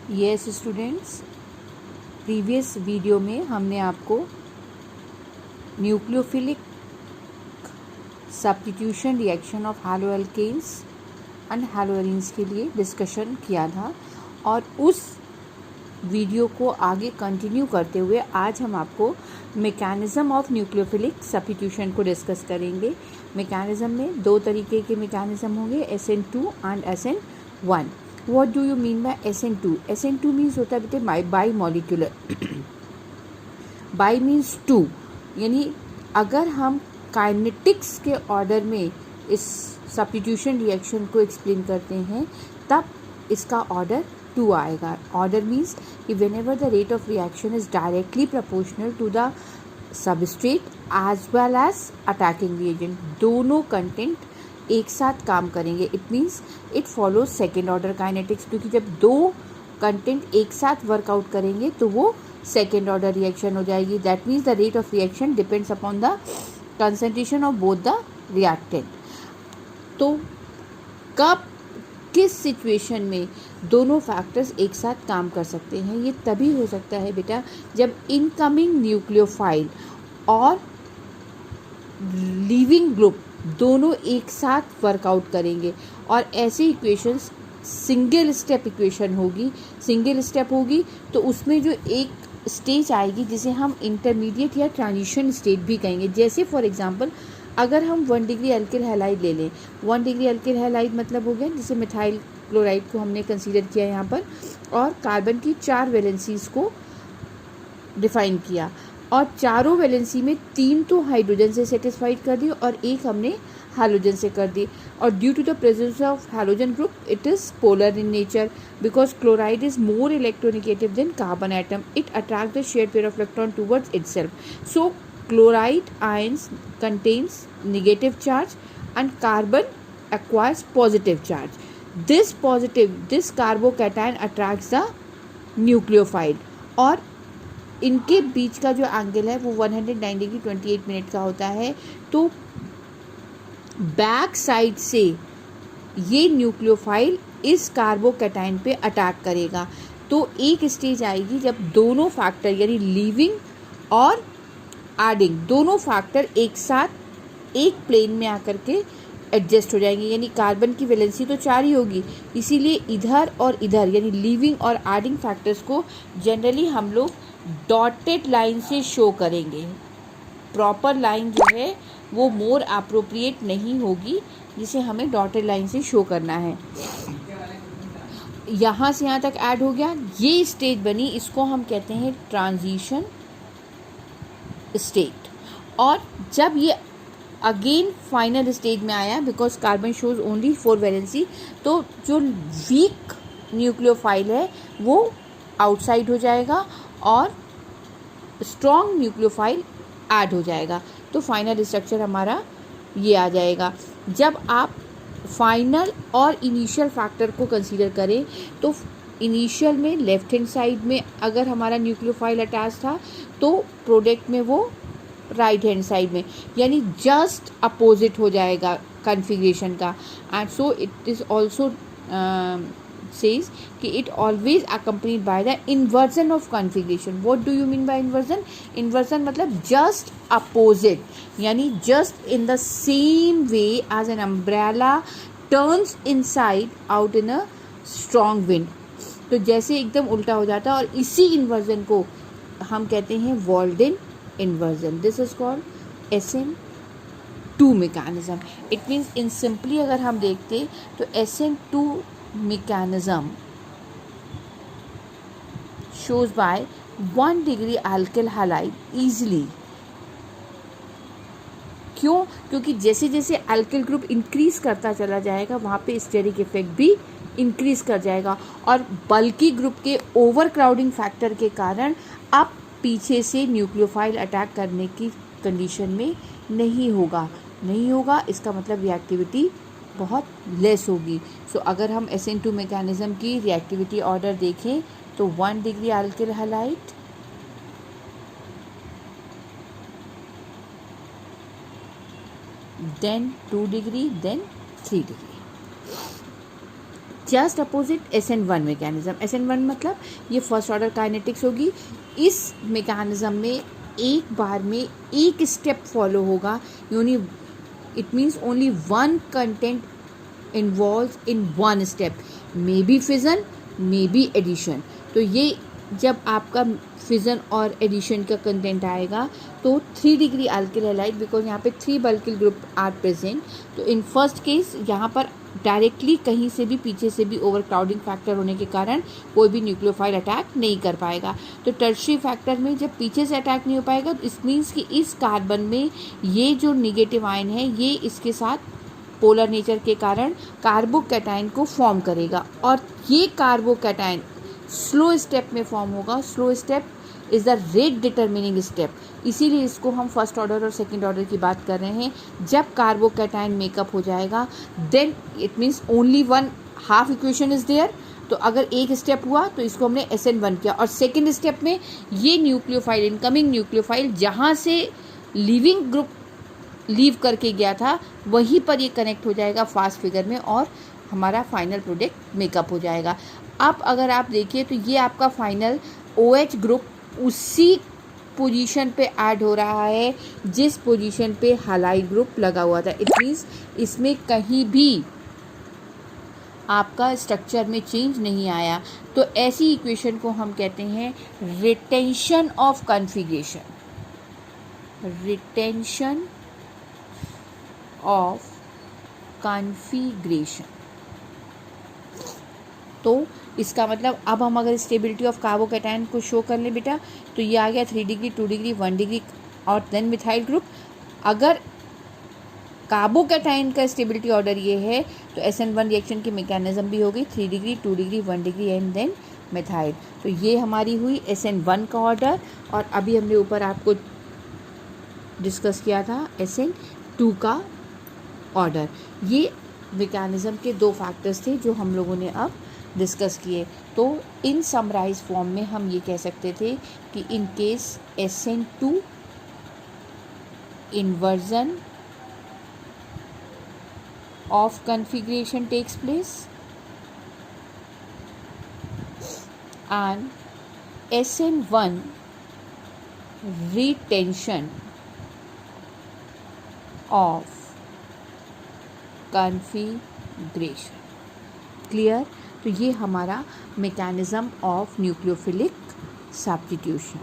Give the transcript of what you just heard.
Yes students, previous video में हमने आपको nucleophilic substitution reaction of haloalkanes and haloarenes के लिए डिस्कशन किया था और उस वीडियो को आगे कंटिन्यू करते हुए आज हम आपको मैकेनिज़्म ऑफ न्यूक्लियोफिलिक सब्स्टिट्यूशन को डिस्कस करेंगे। मैकेनिज़्म में दो तरीके के मैकेनिज़्म होंगे, SN2 and SN1। What do you mean by SN2? SN2 means होता है बेटे bimolecular. Bi means two, यानी अगर हम काइनेटिक्स के ऑर्डर में इस सब्स्टिट्यूशन रिएक्शन को एक्सप्लेन करते हैं तब इसका ऑर्डर टू आएगा। ऑर्डर मीन्स कि whenever the rate of reaction is directly proportional to the substrate as well as attacking reagent, दोनों कंटेंट एक साथ काम करेंगे। It means it follows second order kinetics, क्योंकि जब दो कंटेंट एक साथ वर्कआउट करेंगे तो वो सेकेंड ऑर्डर रिएक्शन हो जाएगी। That means the rate of reaction depends upon the concentration of both the reactant. तो कब किस सिचुएशन में दोनों फैक्टर्स एक साथ काम कर सकते हैं? ये तभी हो सकता है बेटा जब इनकमिंग न्यूक्लियोफाइल और लीविंग ग्रुप दोनों एक साथ वर्कआउट करेंगे। और ऐसे इक्वेशंस सिंगल स्टेप इक्वेशन होगी। सिंगल स्टेप होगी तो उसमें जो एक स्टेज आएगी जिसे हम इंटरमीडिएट या ट्रांजिशन स्टेट भी कहेंगे। जैसे फॉर एग्जांपल अगर हम 1 डिग्री अल्किल हैलाइड ले लें, 1 डिग्री अल्किल हैलाइड मतलब हो गया जिसे मिथाइल क्लोराइड को हमने कंसीडर किया यहाँ पर, और कार्बन की 4 वैलेंसीज को डिफाइन किया और चारों वैलेंसी में 3 तो हाइड्रोजन से सेटिस्फाइड कर दी और एक हमने हैलोजन से कर दी। और due to the presence of halogen group it is polar in nature because chloride is more electronegative than carbon atom. It attract the shared pair of electron towards itself. So chloride ions contains negative charge and carbon acquires positive charge. This carbocation attracts the nucleophile और इनके बीच का जो angle है वो 109 degree 28 minute का होता है। तो बैक साइड से ये न्यूक्लियोफाइल इस कार्बोकैटायन पे अटैक करेगा। तो एक स्टेज आएगी जब दोनों फैक्टर यानी लीविंग और एडिंग दोनों फैक्टर एक साथ एक प्लेन में आकर के एडजस्ट हो जाएंगे। यानी कार्बन की वैलेंसी तो 4 ही होगी, इसीलिए इधर और इधर यानी लीविंग और एडिंग फैक्टर्स को जनरली हम लोग डॉटेड लाइन से शो करेंगे। प्रॉपर लाइन जो है वो मोर अप्रोप्रिएट नहीं होगी, जिसे हमें डॉटेड लाइन से शो करना है। यहाँ से यहाँ तक ऐड हो गया, ये स्टेज बनी, इसको हम कहते हैं ट्रांजिशन स्टेट। और जब ये अगेन फाइनल स्टेज में आया because carbon shows only 4 valency, तो जो वीक न्यूक्लियोफाइल है वो आउटसाइड हो जाएगा और स्ट्रॉन्ग न्यूक्लियोफाइल ऐड हो जाएगा। तो फाइनल स्ट्रक्चर हमारा ये आ जाएगा। जब आप फाइनल और इनिशियल फैक्टर को कंसीडर करें तो इनिशियल में लेफ्ट हैंड साइड में अगर हमारा न्यूक्लियोफाइल अटैच था तो प्रोडक्ट में वो राइट हैंड साइड में, यानी जस्ट अपोजिट हो जाएगा कॉन्फ़िगरेशन का। And so it is also says कि it always accompanied by the inversion of configuration. What do you mean by inversion? Inversion मतलब जस्ट अपोजिट, यानी just in the same way as an umbrella turns inside out in a strong wind. तो जैसे एकदम उल्टा हो जाता है, और इसी इन्वर्जन को हम कहते हैं Walden inversion. This is called SN2 mechanism. It means in simply अगर हम देखते तो SN2 mechanism shows by 1 degree alkyl halide easily. क्यों? क्योंकि जैसे जैसे अल्किल ग्रुप इंक्रीज करता चला जाएगा वहाँ पे स्टेरिक इफेक्ट भी इंक्रीज कर जाएगा और बल्कि ग्रुप के ओवर क्राउडिंग फैक्टर के कारण अब पीछे से न्यूक्लियोफाइल अटैक करने की कंडीशन में नहीं होगा। इसका मतलब रिएक्टिविटी बहुत लेस होगी। सो अगर हम SN2 मैकेनिज्म की रिएक्टिविटी ऑर्डर देखें तो 1 degree alkyl halide, then 2 degree, then 3 degree. Just opposite SN1 mechanism. SN1 मतलब ये फर्स्ट ऑर्डर काइनेटिक्स होगी। इस मैकेनिज्म में एक बार में एक स्टेप फॉलो होगा, uni it means only one content involve in one step, may be fission may be addition. तो ये जब आपका फिजन और एडिशन का कंटेंट आएगा तो 3 डिग्री अल्किल हैलाइड, बिकॉज यहाँ पे 3 अल्किल ग्रुप आर प्रेजेंट। तो इन फर्स्ट केस यहाँ पर डायरेक्टली कहीं से भी पीछे से भी ओवर क्राउडिंग फैक्टर होने के कारण कोई भी न्यूक्लियोफाइल अटैक नहीं कर पाएगा। तो टर्शरी फैक्टर में जब पीछे से अटैक नहीं हो पाएगा तो इस मीन्स कि इस कार्बन में ये जो निगेटिव आयन है ये इसके साथ पोलर नेचर के कारण कार्बोकैटायन को फॉर्म करेगा, और ये कार्बोकैटायन स्लो स्टेप में फॉर्म होगा। Slow step is the rate determining step, इसीलिए इसको हम फर्स्ट ऑर्डर और सेकंड ऑर्डर की बात कर रहे हैं। जब कार्बोकैटायन मेकअप हो जाएगा then it means only one half equation is there. तो अगर एक स्टेप हुआ तो इसको हमने SN1 किया, और सेकंड स्टेप में ये न्यूक्लियोफाइल इनकमिंग न्यूक्लियोफाइल जहाँ से लिविंग ग्रुप लीव करके गया था वहीं पर ये कनेक्ट हो जाएगा फास्ट फिगर में, और हमारा फाइनल प्रोडक्ट मेकअप हो जाएगा। अब अगर आप देखिए तो ये आपका फाइनल OH ग्रुप उसी पोजीशन पे ऐड हो रहा है जिस पोजीशन पे हैलाइड ग्रुप लगा हुआ था। इट मीन्स इसमें कहीं भी आपका स्ट्रक्चर में चेंज नहीं आया। तो ऐसी इक्वेशन को हम कहते हैं retention of configuration, retention of configuration. तो इसका मतलब अब हम अगर स्टेबिलिटी ऑफ कार्बोकैटायन को शो कर लें बेटा, तो ये आ गया 3 डिग्री 2 डिग्री 1 डिग्री और देन मिथाइल ग्रुप। अगर कार्बोकैटायन का स्टेबिलिटी ऑर्डर ये है तो SN1 रिएक्शन की मैकेनिज्म भी होगी 3 degree 2 degree 1 degree and then methyl. तो ये हमारी हुई SN1 का ऑर्डर, और अभी हमने ऊपर आपको डिस्कस किया था SN2 का ऑर्डर। ये मैकेनिज्म के 2 फैक्टर्स थे जो हम लोगों ने अब डिस्कस किए। तो इन समराइज फॉर्म में हम ये कह सकते थे कि in case SN2 inversion of configuration takes place and SN1 retention of configuration। Clear? तो ये हमारा मैकेनिज्म ऑफ न्यूक्लियोफिलिक सब्स्टिट्यूशन।